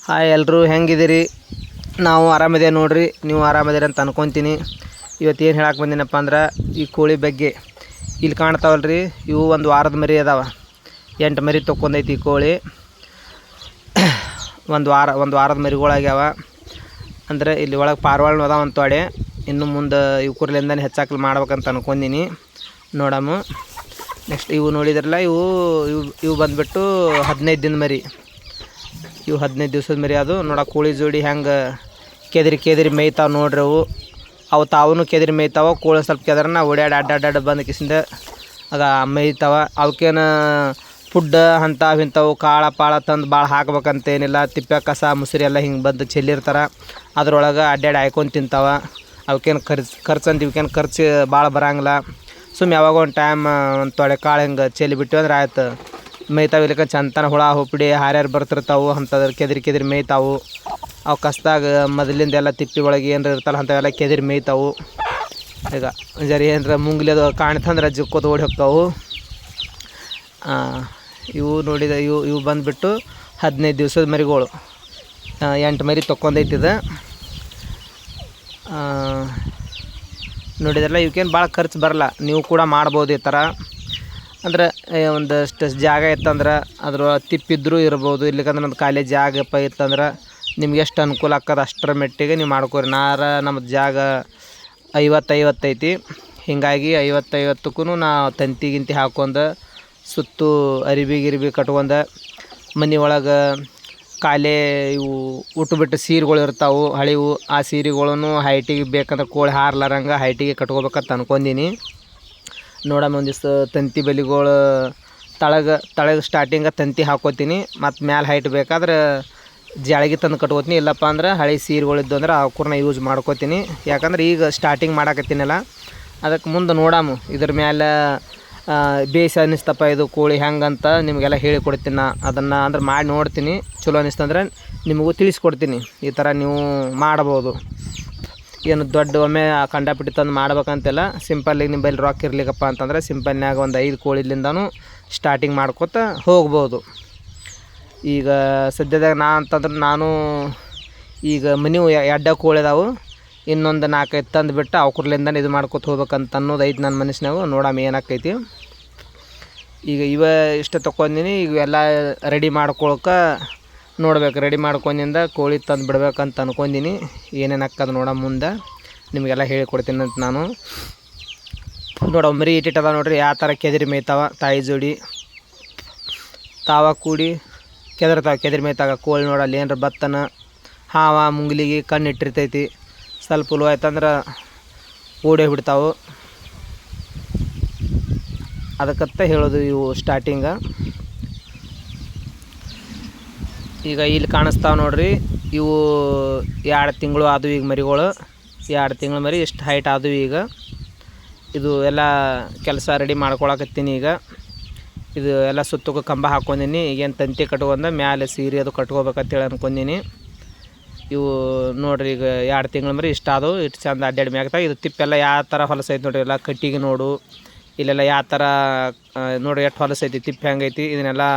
Hi ಎಲ್ಲರೂ ಹೆಂಗಿದ್ದೀರಿ? ನಾವು ಆರಾಮಿದೆ ನೋಡ್ರಿ. ನೀವು ಆರಾಮಿದ್ದೀರಿ ಅಂತ ಅನ್ಕೊತೀನಿ. ಇವತ್ತು ಏನು ಹೇಳಕ್ಕೆ ಬಂದಿನಪ್ಪ ಅಂದ್ರೆ ಈ ಕೋಳಿ ಬಗ್ಗೆ. ಇಲ್ಲಿ ಕಾಣ್ತಾವಲ್ರಿ, ಇವು ಒಂದು ವಾರದ ಮರಿ ಅದಾವ. 8 ಮರಿ ತೊಗೊಂಡೈತಿ ಈ ಕೋಳಿ. ಒಂದು ವಾರದ ಮರಿಗಳಾಗ್ಯಾವ. ಅಂದರೆ ಇಲ್ಲಿ ಒಳಗೆ ಪಾರ್ವಾಳ್ನು ಅದಾವ ಅಂತ ತೊಡೆ. ಇನ್ನು ಮುಂದೆ ಇವು ಕುರ್ಲಿಂದನೇ ಹೆಚ್ಚಾಕಲು ಮಾಡ್ಬೇಕಂತ ಅನ್ಕೊಂಡೀನಿ. ನೋಡಮ್ಮ. ನೆಕ್ಸ್ಟ್ ಇವು ನೋಡಿದ್ರಲ್ಲ, ಇವು ಬಂದುಬಿಟ್ಟು 15 ದಿನ ಮರಿ. ಇವು 15 ದಿವ್ಸದ ಮರಿ ಅದು. ಕೋಳಿ ಜೋಡಿ ಹೆಂಗೆ ಕೆದರಿ ಮೇಯ್ತಾವೆ ನೋಡ್ರಿ. ಅವು ತಾವು ಕೆದರಿ ಮೇಯ್ತಾವೆ. ಕೋಳಿ ಸ್ವಲ್ಪ ಕೆದರನ ಓಡ್ಯಾಡಿ ಅಡ್ಡಾಡಿ ಬಂದು ಕಿಸಿಂದ ಆಗ ಮೇಯ್ತಾವೆ. ಅವಕ್ಕೇನು ಫುಡ್ ಇಂಥವು ಕಾಳು ಪಾಳ ತಂದು ಭಾಳ ಹಾಕ್ಬೇಕಂತೇನಿಲ್ಲ. ತಿಪ್ಪೆ ಕಸ ಮುಸುರಿ ಎಲ್ಲ ಹಿಂಗೆ ಬಂದು ಚೆಲ್ಲಿರ್ತಾರೆ. ಅದ್ರೊಳಗೆ ಅಡ್ಡಾಡಿ ಹಾಯ್ಕೊಂಡು ತಿಂತಾವೆ. ಅವಕ್ಕೇನು ಖರ್ಚು ಅಂತ ಇವಕ್ಕೇನು ಖರ್ಚು ಭಾಳ ಬರೋಂಗಿಲ್ಲ. ಸುಮ್ಮನೆ ಯಾವಾಗ ಒಂದು ಟೈಮ್ ಒಂದು ತೊಡೆ ಕಾಳು ಹಿಂಗೆ ಚೆಲ್ಲಿ ಬಿಟ್ಟು ಅಂದ್ರೆ ಆಯ್ತು, ಮೇಯ್ತಾವೆ. ಇಲ್ಲಿಕ ಚಂತನ ಹುಳ ಹುಪ್ಪಡಿ ಹಾರ್ಯಾರು ಬರ್ತಿರ್ತಾವೆ. ಅಂಥದ್ರ ಕೆದರಿ ಮೇಯ್ತಾವು. ಅವು ಕಸ್ದಾಗ ಮೊದಲಿಂದ ಎಲ್ಲ ತಿಪ್ಪಿ ಒಳಗೆ ಏನಾರ ಇರ್ತಲ್ಲ ಅಂಥವೆಲ್ಲ ಕೆದರಿ ಮೇಯ್ತಾವು. ಈಗ ಜರಿ ಏನಾರ ಮುಂಗ್ಲಿ ಅದು ಕಾಣ್ತಂದ್ರೆ ಜಿಕ್ಕೋದು ಓಡಿ ಹೋಗ್ತಾವು. ಇವು ನೋಡಿದ ಇವು ಬಂದುಬಿಟ್ಟು 15 ದಿವ್ಸದ ಮರಿಗಳು. 8 ಮರಿ ತೊಗೊಂಡೈತಿದೆ. ನೋಡಿದ್ರಲ್ಲ, ಇವಕ್ಕೇನು ಭಾಳ ಖರ್ಚು ಬರಲ್ಲ. ನೀವು ಕೂಡ ಮಾಡ್ಬೋದು ಈ ಥರ. ಅಂದ್ರೆ ಒಂದಷ್ಟು ಜಾಗ ಇತ್ತಂದ್ರೆ ಅದ್ರ ತಿಪ್ಪಿದ್ರೂ ಇರ್ಬೋದು. ಇಲ್ಲಿಕಂದ್ರೆ ಒಂದು ಖಾಲಿ ಜಾಗ ಇತ್ತಂದ್ರೆ ನಿಮ್ಗೆ ಎಷ್ಟು ಅನುಕೂಲ ಆಗ್ತದೆ ಅಷ್ಟರ ಮೆಟ್ಟಿಗೆ ನೀವು ಮಾಡ್ಕೊರಿ. ನಮ್ಮದು ಜಾಗ 50 ಐತಿ. ಹೀಗಾಗಿ 50ಕ್ಕೂ ನಾವು ತಂತಿ ಹಾಕ್ಕೊಂಡು ಸುತ್ತು ಅರಿಬಿ ಕಟ್ಕೊಂಡು ಮನೆ ಒಳಗೆ ಖಾಲಿ ಇವು ಉಟ್ಬಿಟ್ಟು ಸೀರೆಗಳು ಇರ್ತಾವೆ ಹಳಿವು. ಆ ಸೀರೆಗಳನ್ನು ಹೈಟಿಗೆ ಬೇಕಂದ್ರೆ ಕೋಳಿ ಹಾರ್ಲಾರಂಗೆ ಹೈಟಿಗೆ ಕಟ್ಕೋಬೇಕಂತ ಅನ್ಕೊಂಡೀನಿ. ನೋಡಮ್ಮ, ಒಂದಿಷ್ಟು ತಂತಿ ಬಲಿಗಳು ತಳಗ ಸ್ಟಾರ್ಟಿಂಗ ತಂತಿ ಹಾಕೋತೀನಿ. ಮತ್ತು ಮ್ಯಾಲೆ ಹೈಟ್ ಬೇಕಾದ್ರೆ ಜಾಳಿಗೆ ತಂದು ಕಟ್ಕೋತೀನಿ. ಇಲ್ಲಪ್ಪ ಅಂದ್ರೆ ಹಳೆ ಸೀರೆಗಳಿದ್ದು ಅಂದ್ರೆ ಅವಕ್ಕೂರ್ನ ಯೂಸ್ ಮಾಡ್ಕೋತೀನಿ. ಯಾಕಂದ್ರೆ ಈಗ ಸ್ಟಾರ್ಟಿಂಗ್ ಮಾಡಾಕತ್ತೀನಲ್ಲ, ಅದಕ್ಕೆ ಮುಂದೆ ನೋಡಮ್ಮ ಇದ್ರ ಮೇಲೆ ಬೇಯಿಸಿ ಅನ್ನಿಸ್ತಪ್ಪ ಇದು ಕೋಳಿ ಹೆಂಗಂತ ನಿಮಗೆಲ್ಲ ಹೇಳಿಕೊಡ್ತೀನಿ. ಅದನ್ನು ಅಂದ್ರೆ ಮಾಡಿ ನೋಡ್ತೀನಿ. ಚಲೋ ಅನ್ನಿಸ್ತಂದ್ರೆ ನಿಮಗೂ ತಿಳಿಸ್ಕೊಡ್ತೀನಿ. ಈ ಥರ ನೀವು ಮಾಡ್ಬೋದು. ಏನು ದೊಡ್ಡ ಒಮ್ಮೆ ಕಂಡಾಪಿಟ್ಟು ತಂದು ಮಾಡ್ಬೇಕಂತೆಲ್ಲ. ಸಿಂಪಲ್ಲಾಗಿ ನಿಮ್ಮ ಬಳಿ ರೊಕ್ಕ ಇರ್ಲಿಕ್ಕಪ್ಪ ಅಂತಂದ್ರೆ ಸಿಂಪಲ್ನಾಗ ಒಂದು 5 ಕೋಳಿಲಿಂದನೂ ಸ್ಟಾರ್ಟಿಂಗ್ ಮಾಡ್ಕೊತ ಹೋಗ್ಬೋದು. ಈಗ ಸದ್ಯದಾಗ ನಾನು ಈಗ ಮನೆವು 2 ಕೋಳಿ ಅದಾವು. ಇನ್ನೊಂದು 4-5 ತಂದುಬಿಟ್ಟು ಅವ್ಕರ್ಲಿಂದ ಇದು ಮಾಡ್ಕೊತ ಹೋಗ್ಬೇಕಂತ ಅನ್ನೋದು ಐತೆ ನನ್ನ ಮನಸ್ಸಿನಾಗ. ನೋಡಮ್ಮ ಏನಾಕೈತಿ. ಈಗ ಇಷ್ಟ ತೊಗೊಂಡಿನಿ. ಈಗ ಎಲ್ಲ ರೆಡಿ ಮಾಡ್ಕೊಳಕ್ಕೆ ನೋಡ್ಬೇಕು. ರೆಡಿ ಮಾಡ್ಕೊಂಡಿಂದ ಕೋಳಿ ತಂದು ಬಿಡ್ಬೇಕಂತ ಅನ್ಕೊಂಡೀನಿ. ಏನೇನು ಹಾಕೋದು ನೋಡೋ ಮುಂದೆ ನಿಮಗೆಲ್ಲ ಹೇಳಿಕೊಡ್ತೀನಿ ಅಂತ ನಾನು. ಮರಿ ಇಟ್ಟಿಟ್ಟದ ನೋಡ್ರಿ, ಯಾವ ಥರ ಕೆದರಿ ಮೇಯ್ತಾವ. ತಾಯಿ ಜೋಡಿ ತಾವ ಕೂಡಿ ಕೆದರಿ ಮೇಯ್ತಾಗ ಕೋಳಿ ನೋಡಲ್ಲಿ ಏನರ ಬತ್ತನ ಹಾವ ಮುಂಗ್ಲಿಗೆ ಕಣ್ಣು ಇಟ್ಟಿರ್ತೈತಿ. ಸ್ವಲ್ಪ ಹುಳು ಆಯ್ತಂದ್ರೆ ಓಡೇ ಬಿಡ್ತಾವೆ. ಅದಕ್ಕಂತ ಹೇಳೋದು ಇವು ಸ್ಟಾರ್ಟಿಂಗ. ಈಗ ಇಲ್ಲಿ ಕಾಣಿಸ್ತಾವೆ ನೋಡ್ರಿ, ಇವು 2 ತಿಂಗಳು ಆದವು ಈಗ ಮರಿಗಳು. 2 ತಿಂಗಳು ಮರಿ ಇಷ್ಟು ಹೈಟ್ ಆದವು. ಈಗ ಇದು ಎಲ್ಲ ಕೆಲಸ ರೆಡಿ ಮಾಡ್ಕೊಳಕತ್ತೀನಿ. ಈಗ ಇದು ಎಲ್ಲ ಸುತ್ತಕ್ಕೆ ಕಂಬ ಹಾಕ್ಕೊಂಡೀನಿ. ಈಗೇನು ತಂತಿ ಕಟ್ಕೊಂಡ ಮ್ಯಾಲೆ ಸೀರೆ ಅದು ಕಟ್ಕೋಬೇಕಂತೇಳಿ ಅನ್ಕೊಂಡೀನಿ. ಇವು ನೋಡ್ರಿ, ಈಗ 2 ತಿಂಗಳು ಮರಿ ಇಷ್ಟ ಆದವು. ಇಷ್ಟು ಚಂದ ಅಡ್ಡಾಡಿ ಮ್ಯಾಗ್ತಾವೆ. ಇದು ತಿಪ್ಪೆಲ್ಲ ಯಾವ ಥರ ಹೊಲಸೈತಿ ನೋಡ್ರಿ. ಎಲ್ಲ ಕಟ್ಟಿಗೆ ನೋಡು. ಇಲ್ಲೆಲ್ಲ ಯಾವ ಥರ ನೋಡ್ರಿ ಎಷ್ಟು ಹೊಲಸೈತಿ, ತಿಪ್ಪೆ ಹೆಂಗೈತಿ. ಇದನ್ನೆಲ್ಲ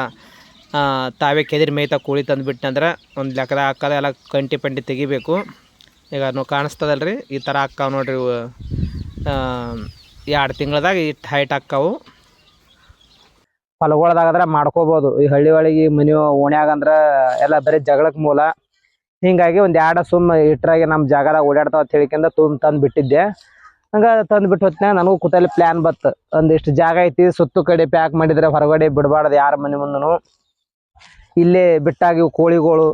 ತಾವೇ ಕೆದರಿ ಮೇಯ್ತಾ ಕೋಳಿ ತಂದುಬಿಟ್ಟಂದ್ರೆ ಒಂದು ಲೆಕ್ಕದ ಹಾಕೋದು ಎಲ್ಲ ಕಂಟಿ ಪಂಟಿ ತೆಗಿಬೇಕು. ಈಗ ನಾವು ಕಾಣಿಸ್ತದಲ್ರಿ, ಈ ಥರ ಹಾಕ್ಕಾವು ನೋಡ್ರಿ. 2 ತಿಂಗಳದಾಗ ಇಷ್ಟು ಹೈಟ್ ಹಾಕ್ಕಾವು. ಹೊಲಗೊಳದಾಗಂದ್ರೆ ಮಾಡ್ಕೋಬೋದು. ಈ ಹಳ್ಳಿ ಒಳಗೆ ಮನೆ ಓಣ್ಯಾಗಂದ್ರೆ ಎಲ್ಲ ಬರೀ ಜಗಳಕ್ಕೆ ಮೂಲ. ಹೀಗಾಗಿ ಒಂದು 2 ಸುಮ್ಮ ಇಟ್ಟರಾಗೆ ನಮ್ಮ ಜಾಗದಾಗ ಓಡಾಡ್ತಾವ ಅಂತ ಹೇಳಿಕೆಂದ ತಂದು ಬಿಟ್ಟಿದ್ದೆ. ಹಂಗೆ ತಂದು ಬಿಟ್ಟು ಹೊತ್ತಿನಾಗ ನನಗೂ ಕೂತಲ್ಲಿ ಪ್ಲ್ಯಾನ್ ಬತ್ತು. ಒಂದಿಷ್ಟು ಜಾಗ ಐತಿ, ಸುತ್ತು ಕಡೆ ಪ್ಯಾಕ್ ಮಾಡಿದರೆ ಹೊರಗಡೆ ಬಿಡಬಾರ್ದು ಯಾರ ಮನೆ ಮುಂದೂ. ಇಲ್ಲೇ ಬಿಟ್ಟಾಗಿ ಕೋಳಿಗಳು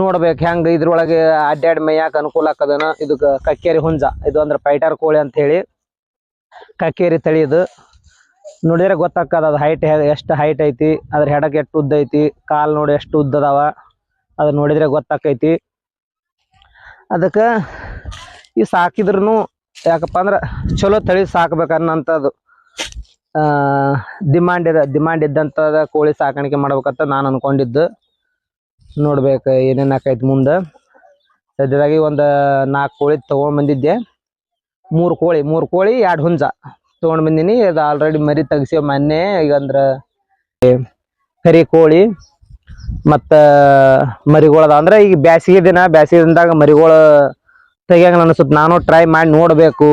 ನೋಡ್ಬೇಕು ಹೆಂಗೆ ಇದ್ರೊಳಗೆ ಅಡ್ಡಾಡಿ ಮೇಯಕ್ಕೆ ಅನುಕೂಲ ಆಕದನ. ಇದು ಕಕ್ಕೇರಿ ಹುಂಜ. ಇದು ಅಂದ್ರೆ ಫೈಟರ್ ಕೋಳಿ ಅಂಥೇಳಿ ಕಕ್ಕೇರಿ ತಳಿ. ಇದು ನೋಡಿದ್ರೆ ಗೊತ್ತಾಗ್ತದ ಅದು ಹೈಟ್ ಎಷ್ಟು ಹೈಟ್ ಐತಿ, ಅದ್ರ ಹೆಡಕ್ಕೆ ಎಷ್ಟು ಉದ್ದ ಐತಿ, ಕಾಲು ನೋಡಿ ಎಷ್ಟು ಉದ್ದದಾವ, ಅದು ನೋಡಿದರೆ ಗೊತ್ತಾಕೈತಿ. ಅದಕ್ಕೆ ಈ ಸಾಕಿದ್ರೂ ಯಾಕಪ್ಪ ಅಂದ್ರೆ ಚಲೋ ತಳಿ ಸಾಕ್ಬೇಕನ್ನಂಥದ್ದು ಡಿಮಾಂಡ್ ಇದ್ದಂಥದ್ದು ಕೋಳಿ ಸಾಕಾಣಿಕೆ ಮಾಡ್ಬೇಕಂತ ನಾನು ಅಂದ್ಕೊಂಡಿದ್ದು. ನೋಡ್ಬೇಕು ಏನೇನು ಆಕೈತಿ ಮುಂದೆ. ಸದ್ಯದಾಗಿ ಒಂದು 4 ಕೋಳಿ ತೊಗೊಂಡ್ಬಂದಿದ್ದೆ. 3 ಕೋಳಿ 2 ಹುಂಜ ತೊಗೊಂಡು ಬಂದೀನಿ. ಅದು ಆಲ್ರೆಡಿ ಮರಿ ತೆಗ್ಸಿ ಮೊನ್ನೆ. ಈಗ ಅಂದ್ರೆ ಕರಿ ಕೋಳಿ ಮತ್ತು ಮರಿಗಳದ ಅಂದ್ರೆ ಈಗ ಬ್ಯಾಸಿಗೆ ದಿನದಾಗ ಮರಿಗಳು ತೆಗಿಯಂಗ ಅನಿಸುತ್ತೆ. ನಾನು ಟ್ರೈ ಮಾಡಿ ನೋಡಬೇಕು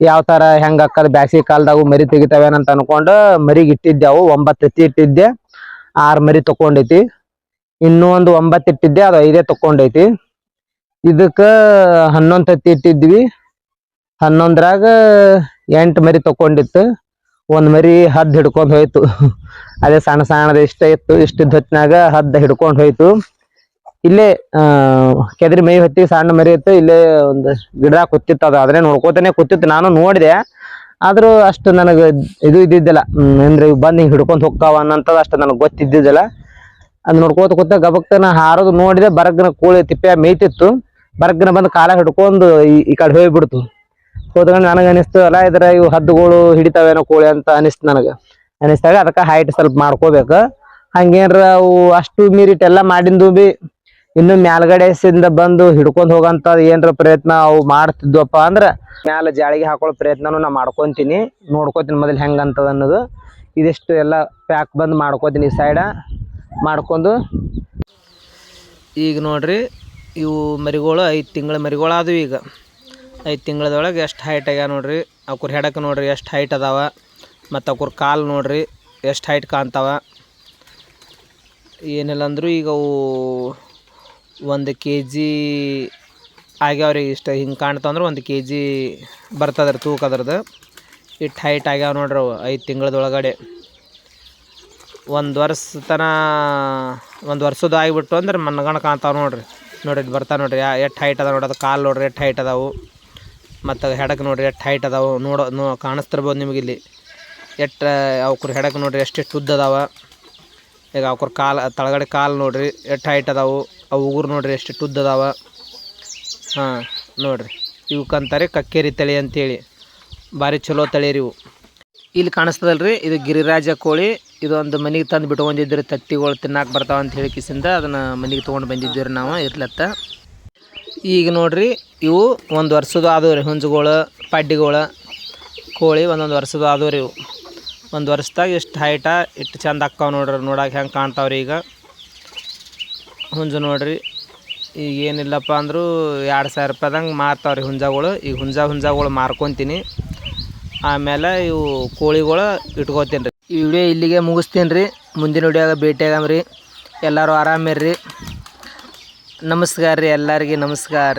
ಯಾವ ಥರ ಹೆಂಗೆ ಅಕ್ಕದ ಬ್ಯಾಸಿಗೆ ಕಾಲದಾಗೂ ಮರಿ ತೆಗಿತಾವೇನಂತ ಅನ್ಕೊಂಡು ಮರಿಗೆ ಇಟ್ಟಿದ್ದೆವು. 9 ತತ್ತಿ ಇಟ್ಟಿದ್ದೆ, 6 ಮರಿ ತಗೊಂಡೈತಿ. ಇನ್ನೂ ಒಂದು 9 ಇಟ್ಟಿದ್ದೆ, ಅದು 5 ತಗೊಂಡೈತಿ. ಇದಕ್ಕೆ 11 ತತ್ತಿ ಇಟ್ಟಿದ್ವಿ, 11ರಾಗ 8 ಮರಿ ತಗೊಂಡಿತ್ತು. ಒಂದು ಮರಿ ಹದ್ದು ಹಿಡ್ಕೊಂಡು ಹೋಯ್ತು. ಅದೇ ಸಣ್ಣ ಸಣ್ಣದ ಇಷ್ಟ ಇತ್ತು, ಇಷ್ಟಿದ್ದ ಹೊತ್ತಿನಾಗ ಹದ್ದು ಹಿಡ್ಕೊಂಡು ಹೋಯ್ತು. ಇಲ್ಲೇ ಕೆದರಿ ಮೈ ಹೊತ್ತಿಗೆ ಸಣ್ಣ ಮರಿ ಇತ್ತು, ಇಲ್ಲೇ ಒಂದು ಗಿಡದಾಗ ಕೂತಿತ್ತು. ಅದು ಅದನ್ನೇ ನೋಡ್ಕೋತಾನೆ ಕೂತಿತ್ತು. ನಾನು ನೋಡಿದೆ, ಆದರೂ ಅಷ್ಟು ನನಗೆ ಇದು ಇದ್ದಿದ್ದಿಲ್ಲ. ಅಂದ್ರೆ ಬಂದು ಹಿಂಗೆ ಹಿಡ್ಕೊಂಡು ಹೋಗ್ತಾವ ಅನ್ನೋಂಥದ್ದು ಅಷ್ಟು ನನಗೆ ಗೊತ್ತಿದ್ದಿದ್ದಿಲ್ಲ. ಅದು ನೋಡ್ಕೋತ ಕೂತ ಗಬಕ್ತನ ಹಾರೋದು ನೋಡಿದೆ. ಬರಗ್ನ ಕೋಳಿ ತಿಪ್ಪೆ ಮೇಯ್ತಿತ್ತು. ಬರಗ್ನ ಬಂದು ಕಾಲ ಹಿಡ್ಕೊಂಡು ಈ ಕಡೆ ಹೋಗ್ಬಿಡ್ತು. ಹೋದ್ಕೊಂಡು ನನಗೆ ಅನಿಸ್ತು, ಅಲ್ಲ ಇದ್ರ ಇವು ಹದ್ದುಗಳು ಹಿಡಿತಾವೇನೋ ಕೋಳಿ ಅಂತ ಅನಿಸ್ತು. ನನಗೆ ಅನಿಸ್ದಾಗ ಅದಕ್ಕೆ ಹೈಟ್ ಸ್ವಲ್ಪ ಮಾಡ್ಕೋಬೇಕು. ಹಂಗೇನ್ರ ಅವು ಅಷ್ಟು ಮೀರಿಟ್ಟೆಲ್ಲ ಮಾಡಿಂದು ಬಿ ಇನ್ನು ಮ್ಯಾಲ್ಗಡೆಸಿಂದ ಬಂದು ಹಿಡ್ಕೊಂಡು ಹೋಗಂತ ಏನ್ರ ಪ್ರಯತ್ನ ಅವು ಮಾಡ್ತಿದ್ವಪ್ಪ ಅಂದ್ರೆ ಮ್ಯಾಲ ಜಾಳಿಗೆ ಹಾಕೊಳ್ಳೋ ಪ್ರಯತ್ನನೂ ನಾ ಮಾಡ್ಕೊತೀನಿ, ನೋಡ್ಕೋತೀನಿ ಮೊದಲು ಹೆಂಗಂತದ ಅನ್ನೋದು. ಇದಿಷ್ಟು ಎಲ್ಲ ಪ್ಯಾಕ್ ಬಂದು ಮಾಡ್ಕೋತೀನಿ ಈ ಸೈಡ ಮಾಡ್ಕೊಂಡು. ಈಗ ನೋಡ್ರಿ, ಇವು ಮರಿಗಳು 5 ತಿಂಗಳ ಮರಿಗಳಾದವು. ಈಗ 5 ತಿಂಗಳದೊಳಗೆ ಎಷ್ಟು ಹೈಟ್ ಆಗ್ಯಾವ ನೋಡ್ರಿ. ಅವ್ರ ಹೆಡಕ್ಕೆ ನೋಡ್ರಿ ಎಷ್ಟು ಹೈಟ್ ಅದಾವ, ಮತ್ತು ಅವ್ರ ಕಾಲು ನೋಡ್ರಿ ಎಷ್ಟು ಹೈಟ್ ಕಾಣ್ತಾವ. ಏನಿಲ್ಲ ಅಂದರೂ ಈಗ ಅವು 1 kg ಆಗ್ಯಾವ್ರಿ. ಇಷ್ಟು ಹಿಂಗೆ ಕಾಣ್ತಾವಂದ್ರೆ 1 kg ಬರ್ತದ್ರಿ ತೂಕ ಅದ್ರದ್ದು. ಇಷ್ಟು ಹೈಟ್ ಆಗ್ಯಾವ ನೋಡ್ರಿ ಅವು 5 ತಿಂಗಳದೊಳಗಡೆ. 1 ವರ್ಷ ತನ 1 ವರ್ಷದ ಆಗಿಬಿಟ್ಟು ಅಂದ್ರೆ ಮನ್ಗಣ ಕಾಣ್ತಾವೆ ನೋಡ್ರಿ. ಇದು ಬರ್ತಾವೆ ನೋಡ್ರಿ ಎಷ್ಟು ಹೈಟ್ ಅದಾವ ನೋಡೋದು. ಕಾಲು ನೋಡ್ರಿ ಎಷ್ಟು ಹೈಟ್ ಅದಾವು, ಮತ್ತು ಹೆಡಕ್ಕೆ ನೋಡ್ರಿ ಎಷ್ಟು ಹೈಟ್ ಅದಾವೆ. ಕಾಣಿಸ್ತಿರ್ಬೋದು ನಿಮಗೆ ಇಲ್ಲಿ. ಅವ್ರ ಹೆಡಕ್ಕೆ ನೋಡ್ರಿ ಎಷ್ಟು ಉದ್ದ ಅದಾವ. ಈಗ ಅವ್ರ ಕಾಲು ತಳಗಡೆ ಕಾಲು ನೋಡ್ರಿ ಎಷ್ಟು ಹೈಟ್ ಅದಾವು. ಅವು ಉಗುರು ನೋಡ್ರಿ ಎಷ್ಟು ಉದ್ದ ಅದಾವ. ಹಾಂ ನೋಡ್ರಿ, ಇವಕ್ಕಂತಾರೆ ಕಕ್ಕೇರಿ ತಳಿ ಅಂತೇಳಿ. ಭಾರಿ ಚಲೋ ತಳಿ ರೀ ಇವು. ಇಲ್ಲಿ ಕಾಣಿಸ್ತದಲ್ರಿ, ಇದು ಗಿರಿರಾಜ ಕೋಳಿ. ಇದೊಂದು ಮನೆಗೆ ತಂದು ಬಿಟ್ಕೊಂಡಿದ್ರಿ, ತತ್ತಿಗಳು ತಿನ್ನಕ್ಕೆ ಬರ್ತಾವ ಅಂತ ಹೇಳಿ ಕಿಸಿಂದ ಅದನ್ನು ಮನೆಗೆ ತೊಗೊಂಡು ಬಂದಿದ್ದೀವಿ ನಾವು ಇರ್ಲತ್ತ. ಈಗ ನೋಡ್ರಿ, ಇವು 1 ವರ್ಷದ ಆದವು ರೀ ಹುಂಜುಗಳು, ಪಡ್ಡಿಗಳು ಕೋಳಿ. 1 ವರ್ಷದ ಆದವು ರೀ ಇವು. 1 ವರ್ಷದಾಗ ಇಷ್ಟು ಹೈಟ ಇಷ್ಟು ಚಂದ ಅಕ್ಕಾವ ನೋಡ್ರಿ. ನೋಡಕ್ಕೆ ಹೆಂಗೆ ಕಾಣ್ತಾವ್ರಿ. ಈಗ ಹುಂಜು ನೋಡ್ರಿ, ಈಗ ಏನಿಲ್ಲಪ್ಪ ಅಂದರೂ 2000 ರೂಪಾಯ್ದಂಗೆ ಮಾರ್ತಾವ್ರಿ ಹುಂಜಗಳು. ಈಗ ಹುಂಜಗಳು ಮಾರ್ಕೊತೀನಿ. ಆಮೇಲೆ ಇವು ಕೋಳಿಗಳು ಇಟ್ಕೋತೀನಿ ರೀ. ಈ ವಿಡಿಯೋ ಇಲ್ಲಿಗೆ ಮುಗಿಸ್ತೀನಿ ರೀ. ಮುಂದಿನ ವಿಡಿಯೋಗೆ ಭೇಟಿಯಾಗಮ್ರಿ. ಎಲ್ಲರೂ ಆರಾಮಿರ್ರಿ. ನಮಸ್ಕಾರ ರೀ, ಎಲ್ಲರಿಗೆ ನಮಸ್ಕಾರ.